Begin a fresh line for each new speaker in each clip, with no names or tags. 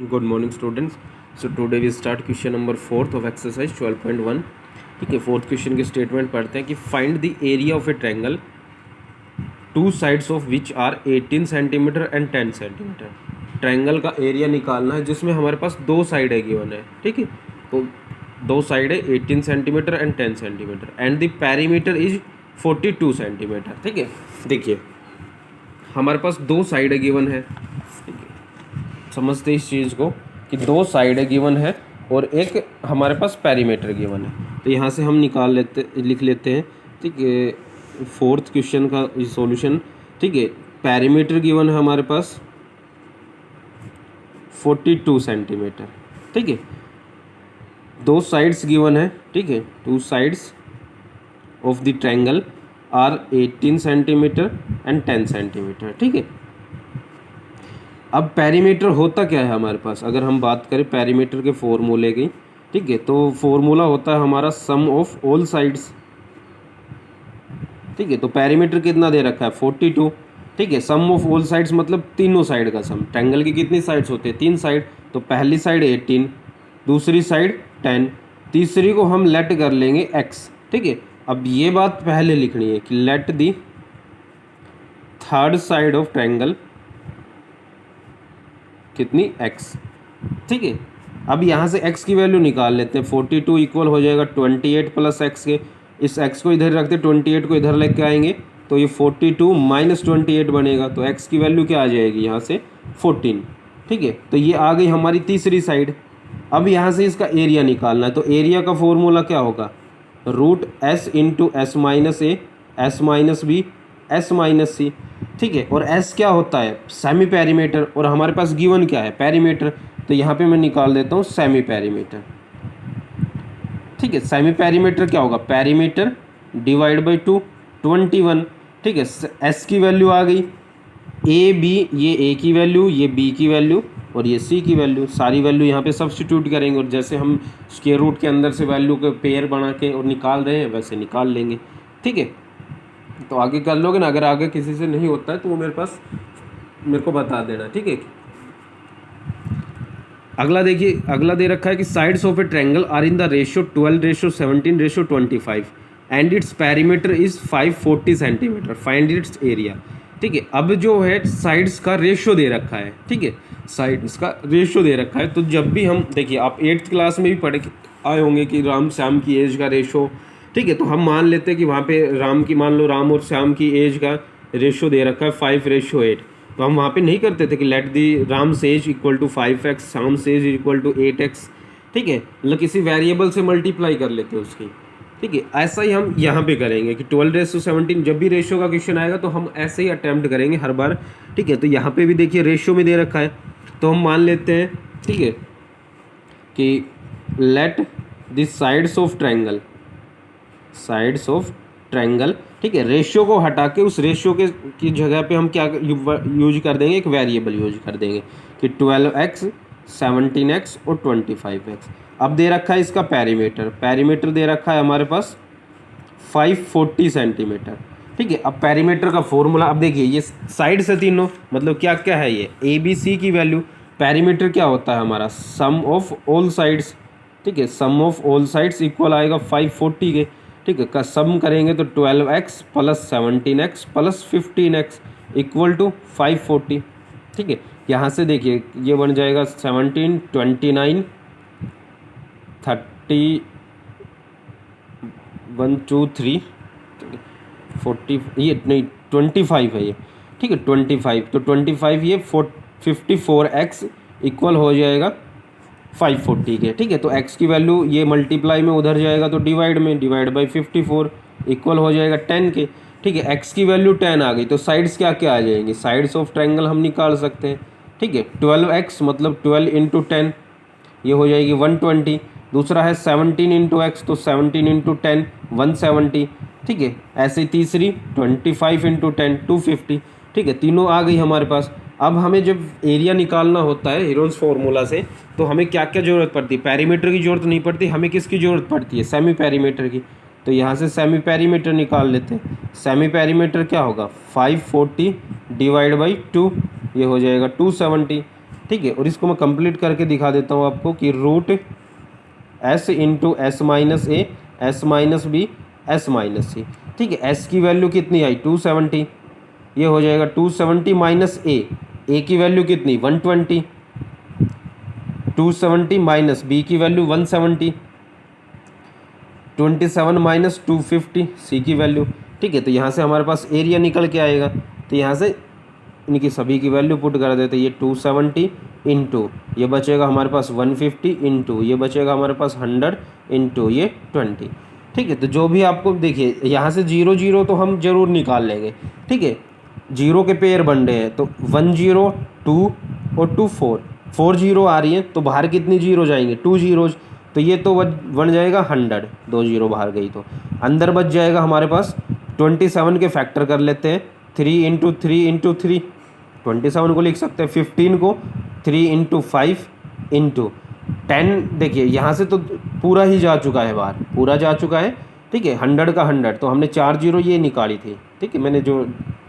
Good morning students. So today we start question number 4 of exercise 12.1। ठीक है, fourth question की statement पढ़ते हैं कि find the area of a triangle two sides of which are 18 centimetre and 10 centimetre. Triangle का area निकालना है जिसमें हमारे पास दो साइड है गिवन है। ठीक है, तो दो साइड है 18 centimetre and 10 centimetre and the perimeter is 42 centimetre. ठीक है, देखिए हमारे पास दो साइड है गिवन है। ठीक है, समझते इस चीज़ को कि दो साइड गिवन है और एक हमारे पास पेरीमीटर गिवन है। तो यहाँ से हम लिख लेते हैं। ठीक है, फोर्थ क्वेश्चन का सॉल्यूशन। ठीक है, पेरीमीटर गिवन है हमारे पास 42 सेंटीमीटर। ठीक है, दो साइड्स गिवन है। ठीक है, two sides of the triangle are 18 centimetre and 10 centimetre. ठीक है, अब पेरीमीटर होता क्या है हमारे पास, अगर हम बात करें पेरीमीटर के फॉर्मूले की। ठीक है, तो फॉर्मूला होता है हमारा सम ऑफ ऑल साइड्स। ठीक है, तो पेरीमीटर कितना दे रखा है 42। ठीक है, सम ऑफ ऑल साइड्स मतलब तीनों साइड का सम। ट्रायंगल की कितनी साइड्स होती है, तीन साइड। तो पहली साइड 18, दूसरी साइड 10, तीसरी को हम लेट कर लेंगे x। ठीक है, अब ये बात पहले लिखनी है कि let the third side of triangle कितनी x। ठीक है, अब यहाँ से x की वैल्यू निकाल लेते हैं। 42 इक्वल हो जाएगा 28 प्लस x के। इस x को इधर रखते 28 को इधर लेके आएंगे तो ये 42 माइनस 28 बनेगा। तो x की वैल्यू क्या आ जाएगी यहाँ से 14। ठीक है, तो ये आ गई हमारी तीसरी साइड। अब यहाँ से इसका एरिया निकालना है। तो एरिया का फॉर्मूला क्या होगा, root s into S minus A, S minus B, S minus C. ठीक है, और s क्या होता है सेमी पेरीमीटर, और हमारे पास गिवन क्या है पेरीमीटर। तो यहाँ पे मैं निकाल देता हूँ सेमी पेरीमीटर। ठीक है, सेमी पेरीमीटर क्या होगा, पेरीमीटर डिवाइड बाई 2, 21। ठीक है, s की वैल्यू आ गई, ए बी, ये a की वैल्यू, ये b की वैल्यू और ये c की वैल्यू। सारी वैल्यू यहाँ पे सब्स्टिट्यूट करेंगे और जैसे हम स्क्वायर रूट के अंदर से वैल्यू के पेयर बना के और निकाल रहे हैं वैसे निकाल लेंगे। ठीक है, तो आगे कर लोगे ना, अगर आगे किसी से नहीं होता है तो वो मेरे को बता देना। ठीक है, अगला देखिए, अगला दे रखा है कि sides of a triangle are in the ratio 12:17:25 and its perimeter is 540 centimetre, find its area. ठीक है, अब जो है साइड्स का रेशियो दे रखा है। ठीक है, साइड्स का रेशियो दे रखा है। तो जब भी हम देखिए, आप 8th क्लास में भी पढ़े आए होंगे कि राम श्याम की एज का रेशो। ठीक है, तो हम मान लेते हैं कि वहाँ पे राम की, मान लो राम और श्याम की एज का रेशियो दे रखा है 5:8। तो हम वहाँ पे नहीं करते थे कि let the Ram's age equal to 5x, Shyam's age equal to 8x। ठीक है, मतलब किसी वेरिएबल से मल्टीप्लाई कर लेते हैं उसकी। ठीक है, ऐसा ही हम यहाँ पे करेंगे कि 12:17। जब भी रेशियो का क्वेश्चन आएगा तो हम ऐसे ही अटैम्प्ट करेंगे हर बार। ठीक है, तो यहाँ पे भी देखिए रेशियो में दे रखा है, तो हम मान लेते हैं। ठीक है, कि let the sides of triangle, sides of triangle. ठीक है, रेशियो को हटा के उस रेशियो के की जगह पे हम क्या यूज कर देंगे, एक वेरिएबल यूज कर देंगे कि 12x, 17x और 25x। अब दे रखा है इसका पेरीमीटर, पेरीमीटर दे रखा है हमारे पास 540 सेंटीमीटर। ठीक है, अब पेरीमीटर का फॉर्मूला, अब देखिए ये साइड से तीनों मतलब क्या क्या है, ये ए बी सी की वैल्यू। पेरीमीटर क्या होता है हमारा सम ऑफ ऑल साइड्स। ठीक है, सम ऑफ ऑल साइड्स इक्वल आएगा 540 के। ठीक है, का सम करेंगे तो 12x plus 17x plus 15x equal to 540। ठीक है, यहाँ से देखिए ये बन जाएगा 17, 29, 30, 1 2 3 40, ये नहीं 25 है ये। ठीक है, 25, तो 25 ये 54x इक्वल हो जाएगा 540 के। ठीक है, तो x की वैल्यू ये मल्टीप्लाई में उधर जाएगा तो डिवाइड में, डिवाइड बाई 54 इक्वल हो जाएगा 10 के। ठीक है, x की वैल्यू 10 आ गई तो साइड्स क्या क्या आ जाएंगी, साइड्स ऑफ ट्रायंगल हम निकाल सकते हैं। ठीक है, 12x मतलब 12 इंटू 10 ये हो जाएगी 120। दूसरा है 17 इंटू एक्स, तो 17 इंटू 10 170। ठीक है, ऐसे ही तीसरी 25 इंटू 10 250। ठीक है, तीनों आ गई हमारे पास। अब हमें जब एरिया निकालना होता है हीरोज फार्मूला से, तो हमें क्या क्या ज़रूरत पड़ती है, पेरीमीटर की ज़रूरत नहीं पड़ती, हमें किसकी ज़रूरत पड़ती है, सेमी पेरीमीटर की। तो यहाँ से सेमी पेरीमीटर निकाल लेते हैं। सेमी पेरीमीटर क्या होगा 540 डिवाइड बाई 2, ये हो जाएगा 270। ठीक है। और इसको मैं कंप्लीट करके दिखा देता हूँ आपको कि root S into S minus A, S minus B, S minus C. ठीक है, एस की वैल्यू कितनी आई 270, ये हो जाएगा 270 माइनस ए की वैल्यू कितनी 120, 270 माइनस बी की वैल्यू 170, 27 माइनस 250 सी की वैल्यू। ठीक है, तो यहाँ से हमारे पास एरिया निकल के आएगा। तो यहाँ से इनकी सभी की वैल्यू पुट कर देते, ये 270 इंटू ये बचेगा हमारे पास 150 इंटू ये बचेगा हमारे पास 100 इंटू ये 20। ठीक है, तो जो भी आपको देखिए यहाँ से 0 0 तो हम जरूर निकाल लेंगे। ठीक है, 0 के पेयर बन रहे हैं तो 1 0 2 और 2 4 0 आ रही है, तो बाहर कितनी जीरो जाएंगे 2 जीरोज, तो ये तो बन जाएगा 100, 2 0 बाहर गई तो अंदर बच जाएगा हमारे पास 27 के फैक्टर कर लेते हैं, 3 इंटू 3 इंटू 3, 27 को लिख सकते हैं, 15 को 3 इंटू 5 इंटू 10। देखिए यहाँ से तो पूरा ही जा चुका है बाहर, पूरा जा चुका है। ठीक है, 100 का 100, तो हमने 4 0 ये निकाली थी। ठीक है, मैंने जो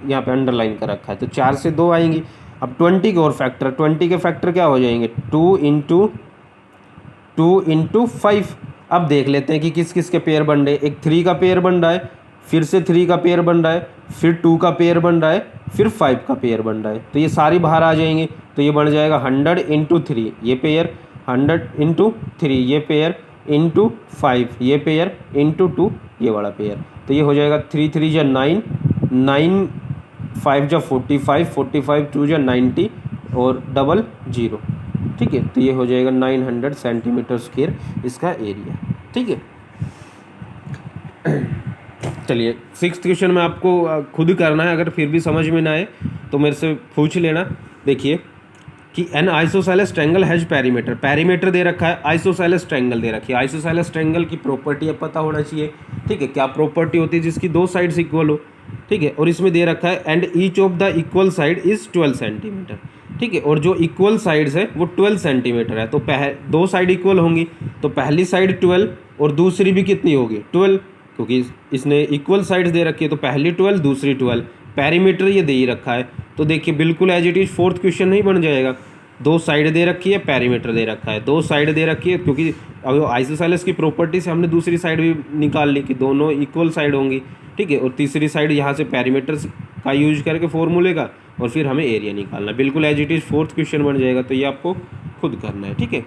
यहाँ पे अंडरलाइन कर रखा है, तो 4 से 2 आएंगी। अब 20 के और फैक्टर, 20 के फैक्टर क्या हो जाएंगे 2 इंटू 5। अब देख लेते हैं कि किस किस के पेयर बन रहे हैं। एक 3 का पेयर बन रहा है, फिर से 3 का पेयर बन रहा है, फिर 2 का पेयर बन रहा है, फिर 5 का पेयर बन रहा है, तो ये सारी बाहर आ जाएंगे। तो ये बन जाएगा 100 इंटू 3 ये पेयर, 100 इंटू 3 ये पेयर, इंटू 5 ये पेयर, इंटू 2 ये वाला पेयर। तो ये हो जाएगा 3 3 जा 9, 9 5 जा 45, 45 2 जा 90 और डबल 0। ठीक है, तो ये हो जाएगा 900 सेंटीमीटर स्क्वायर इसका एरिया। ठीक है, चलिए 6th क्वेश्चन में आपको खुद करना है, अगर फिर भी समझ में ना आए तो मेरे से पूछ लेना। देखिए कि an isosceles triangle has perimeter, perimeter दे रखा है, आइसोसेलेस ट्रायंगल दे रखी है। आइसोसेलेस ट्रायंगल की प्रॉपर्टी अब पता होना चाहिए। ठीक है, क्या प्रॉपर्टी होती है जिसकी 2 साइड्स इक्वल हो। ठीक है, और इसमें दे रखा है and each of the equal side is 12 centimetre. ठीक है, और जो इक्वल साइड्स है वो 12 सेंटीमीटर है। तो 2 साइड इक्वल होंगी, तो पहली साइड 12 और दूसरी भी कितनी होगी 12, क्योंकि इसने इक्वल साइड्स दे रखी है, तो पहली 12 दूसरी 12, पेरीमीटर ये दे ही रखा है। तो देखिए बिल्कुल as it is 4th question नहीं बन जाएगा। 2 साइड दे रखी है, पेरीमीटर दे रखा है, 2 साइड दे रखी है, क्योंकि अब आइसोसेलेस की प्रॉपर्टी से हमने दूसरी साइड भी निकाल ली कि दोनों इक्वल साइड होंगी। ठीक है, और तीसरी साइड यहाँ से पेरीमीटर का यूज करके फॉर्मूले का, और फिर हमें एरिया निकालना। बिल्कुल as it is 4th question बन जाएगा। तो ये आपको खुद करना है। ठीक है।